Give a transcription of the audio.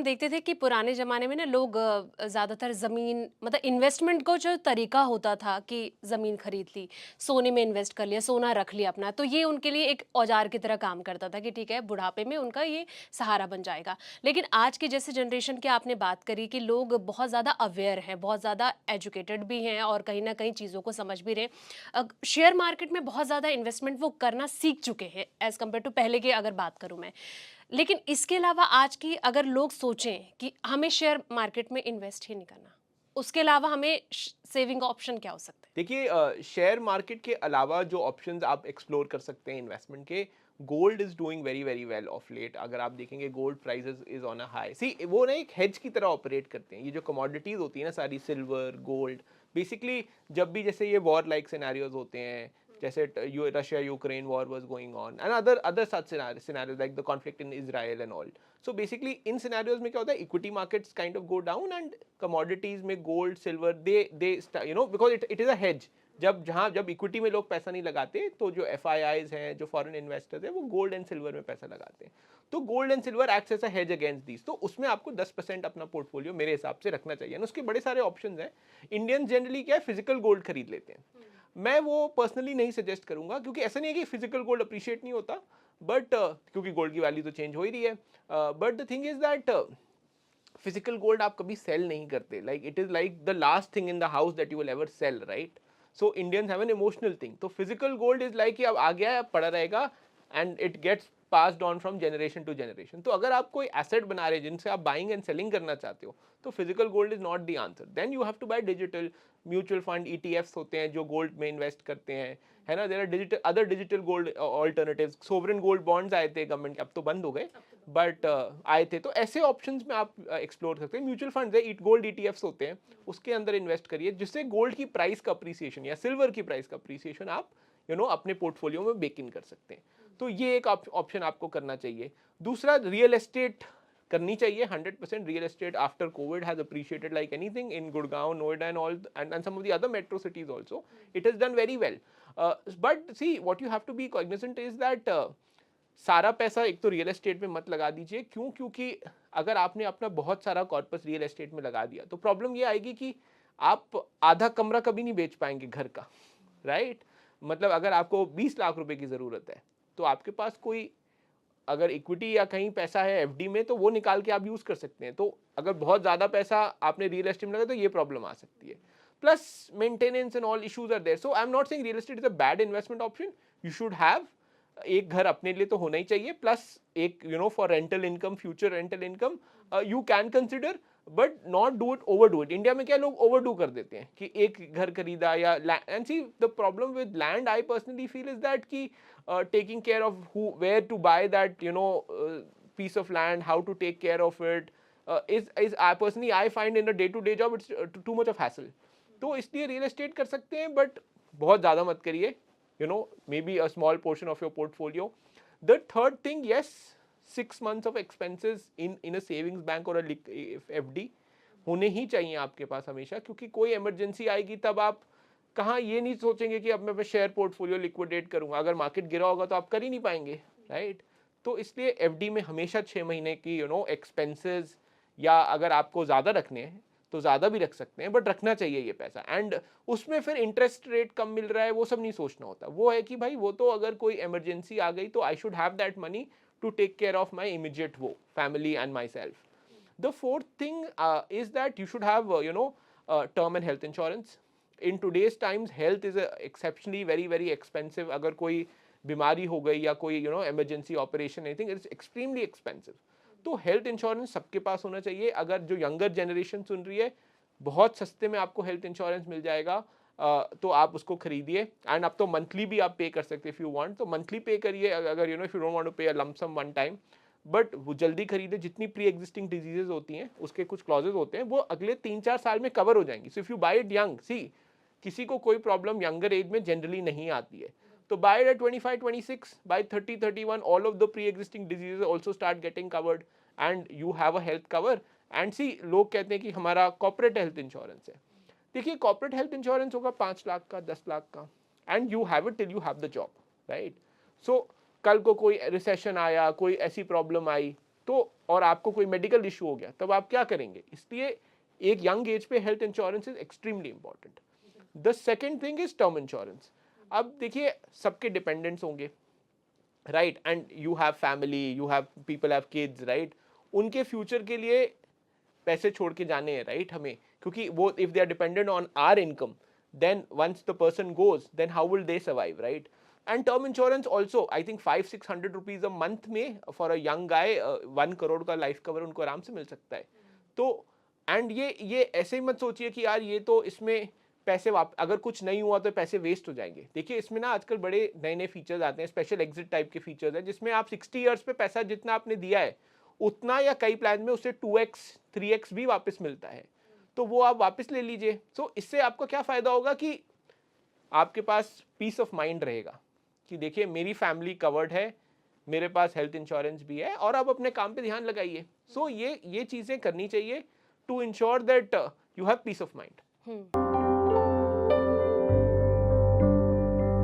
हम देखते थे कि पुराने ज़माने में ना लोग ज़्यादातर ज़मीन मतलब इन्वेस्टमेंट को जो तरीका होता था कि ज़मीन खरीद ली, सोने में इन्वेस्ट कर लिया, सोना रख लिया अपना, तो ये उनके लिए एक औजार की तरह काम करता था कि ठीक है, बुढ़ापे में उनका ये सहारा बन जाएगा। लेकिन आज की जैसे जनरेशन की आपने बात करी कि लोग बहुत ज़्यादा अवेयर हैं, बहुत ज़्यादा एजुकेटेड भी हैं और कहीं न कहीं चीज़ों को समझ भी रहे हैं। शेयर मार्केट में बहुत ज़्यादा इन्वेस्टमेंट वो करना सीख चुके हैं एज़ कम्पेयर टू पहले की अगर बात करूँ मैं। लेकिन इसके अलावा आज की अगर लोग सोचें कि हमें शेयर मार्केट में इन्वेस्ट ही नहीं करना, उसके अलावा हमें सेविंग ऑप्शन क्या हो सकते हैं? देखिए शेयर मार्केट के अलावा जो ऑप्शंस आप एक्सप्लोर कर सकते हैं इन्वेस्टमेंट के, gold is doing very very well of late. अगर आप देखेंगे gold prices is on a high, see वो ना एक हेज की तरह ऑपरेट करते हैं। ये जो कमोडिटीज होती है ना सारी, सिल्वर, गोल्ड, बेसिकली जब भी जैसे ये वॉर लाइक सिनेरियोज होते हैं, जैसे Russia Ukraine war was going on and other such scenarios like the conflict in Israel and all. So basically in scenarios में क्या होता है, equity markets kind of go down and commodities में gold silver they because it is a hedge. जब equity में लोग पैसा नहीं लगाते, तो जो एफ आई आईज हैं, जो फॉरेन इन्वेस्टर्स हैं, वो गोल्ड एंड सिल्वर में पैसा लगाते हैं। तो gold and silver acts as a hedge against these, तो उसमें आपको 10% अपना पोर्टफोलियो मेरे हिसाब से रखना चाहिए। ना उसके बड़े सारे ऑप्शंस हैं। इंडियन जनरली क्या है, फिजिकल गोल्ड खरीद लेते हैं। मैं वो पर्सनली नहीं सजेस्ट करूंगा, क्योंकि ऐसा नहीं है कि फिजिकल गोल्ड अप्रिशिएट नहीं होता, बट क्योंकि गोल्ड की वैल्यू तो चेंज हो ही रही है। But the thing is that physical gold आप कभी सेल नहीं करते, like it is like the last thing in the house that you will ever sell, right? So Indians have an emotional thing. तो physical gold is like कि अब आ गया है, पड़ा रहेगा, and it gets passed on from generation to generation. तो अगर आप कोई एसेट बना रहे हैं जिनसे आप बाइंग एंड सेलिंग करना चाहते हो, तो physical gold is not the answer. Then you have to buy digital mutual fund, ETFs होते हैं जो गोल्ड में इन्वेस्ट करते हैं, है ना। There are digital other digital gold alternatives, sovereign gold bonds आए थे गवर्नमेंट के, अब तो बंद हो गए, बट आए थे। तो ऐसे ऑप्शंस में आप एक्सप्लोर करते हैं। म्यूचुअल फंड है, ईट गोल्ड ईटीएफ्स होते हैं, उसके अंदर इन्वेस्ट करिए, जिससे गोल्ड की प्राइस का अप्रिसिएशन या सिल्वर की प्राइस का अप्रिसिएशन आप अपने पोर्टफोलियो में बेक इन कर सकते हैं। तो ये एक ऑप्शन आपको करना चाहिए। दूसरा, रियल एस्टेट करनी चाहिए 100%। Real estate after Covid has appreciated like anything in Gurgaon, Noida and all, and some of the other metro cities also, it has done very well. But see what you have to be cognizant is that सारा पैसा एक तो real estate में मत लगा दीजिए। क्यों? क्योंकि अगर आपने अपना बहुत सारा कॉर्पस रियल एस्टेट में लगा दिया, तो प्रॉब्लम ये आएगी कि आप आधा कमरा कभी नहीं बेच पाएंगे घर का, राइट? मतलब अगर आपको 20 लाख रुपए की जरूरत है, तो आपके पास कोई अगर इक्विटी या कहीं पैसा है एफडी में, तो वो निकाल के आप यूज कर सकते हैं। तो अगर बहुत ज्यादा पैसा आपने रियल एस्टेट में लगा, तो ये प्रॉब्लम आ सकती है। Plus maintenance and all issues are there. So I am not saying real estate is a bad investment option. You should have एक घर अपने लिए तो होना ही चाहिए, प्लस एक for rental income, future rental income you can consider, but not do it, over do it. India में क्या लोग ओवर डू कर देते हैं कि एक घर खरीदा या and see the problem with land I personally feel is that कि taking care of where to buy that piece of land, how to take care of it, is I personally I find in a day to day job it's too much of hassle. तो इसलिए real estate कर सकते हैं, but बहुत ज़्यादा मत करिए, may be a small portion of your portfolio. The third thing, yes, 6 months of expenses in a savings bank और एफडी होने ही चाहिए आपके पास हमेशा, क्योंकि कोई इमरजेंसी आएगी तब आप कहाँ ये नहीं सोचेंगे कि अब मैं अपना शेयर पोर्टफोलियो लिक्विडेट करूंगा। अगर मार्केट गिरा होगा तो आप कर ही नहीं पाएंगे, राइट? तो इसलिए एफडी में हमेशा 6 महीने की एक्सपेंसेस, या अगर आपको ज़्यादा रखने हैं तो ज़्यादा भी रख सकते हैं, बट रखना चाहिए ये पैसा। एंड उसमें फिर इंटरेस्ट रेट कम मिल रहा है, वो सब नहीं सोचना होता। वो है कि भाई वो तो अगर कोई इमरजेंसी आ गई, तो I should have that money to take care of my immediate वो family and myself. The fourth thing is that you should have term and health insurance. In today's times health is a exceptionally very very expensive. अगर कोई बीमारी हो गई या कोई emergency operation anything, it is extremely expensive. तो health insurance सबके पास होना चाहिए। अगर जो यंगर जनरेशन सुन रही है, बहुत सस्ते में आपको हेल्थ इंश्योरेंस मिल जाएगा, तो आप उसको खरीदिए। एंड अब तो मंथली भी आप पे कर सकते हैं, इफ यू वांट तो मंथली पे करिए, अगर if you don't want to pay a lump sum one time. But वो जल्दी खरीदे। जितनी प्री एग्जिस्टिंग डिजीजेज होती हैं उसके कुछ क्लॉजेज होते हैं, वो अगले 3-4 साल में कवर हो जाएंगी। So if you buy it young, see किसी को कोई प्रॉब्लम यंगर एज में जनरली नहीं आती है, तो by at 25-26, by 30-31 all of the pre existing diseases also start getting covered, and you have a health cover. And see लोग कहते हैं कि हमारा कॉर्पोरेट हेल्थ इंश्योरेंस है। देखिए कॉर्पोरेट हेल्थ इंश्योरेंस होगा 5 लाख का, 10 लाख का, and you have it till you have the job, right? So कल को कोई रिसेशन आया, कोई ऐसी प्रॉब्लम आई, तो और आपको कोई मेडिकल इशू हो गया तब आप क्या करेंगे? इसलिए एक यंग एज पे health insurance is extremely important. The second thing is term insurance. अब देखिए सबके डिपेंडेंट्स होंगे, right, and you have family, you have people have kids, right, उनके फ्यूचर के लिए पैसे छोड़ के जाने हैं, राइट, हमें, क्योंकि वो if they are dependent on our income, then once the person goes, then how will they survive, right? And term insurance also, I think 500-600 rupees a month में for a young guy 1 crore का life cover उनको आराम से मिल सकता है। तो and ये ऐसे ही मत सोचिए कि यार ये तो इसमें पैसे अगर कुछ नहीं हुआ तो पैसे वेस्ट हो जाएंगे। देखिए इसमें ना आजकल बड़े नए नए फीचर्स आते हैं, स्पेशल एग्जिट टाइप के फीचर्स हैं, जिसमें आप 60 ईयर्स पे पैसा जितना आपने दिया है उतना या कई प्लान में उससे 2x 3x भी वापस मिलता है, तो वो आप वापस ले लीजिए। सो इससे आपको क्या फ़ायदा होगा कि आपके पास पीस ऑफ माइंड रहेगा कि देखिए मेरी फैमिली कवर्ड है, मेरे पास हेल्थ इंश्योरेंस भी है, और आप अपने काम पे ध्यान लगाइए। सो ये चीज़ें करनी चाहिए to ensure that you have peace of mind.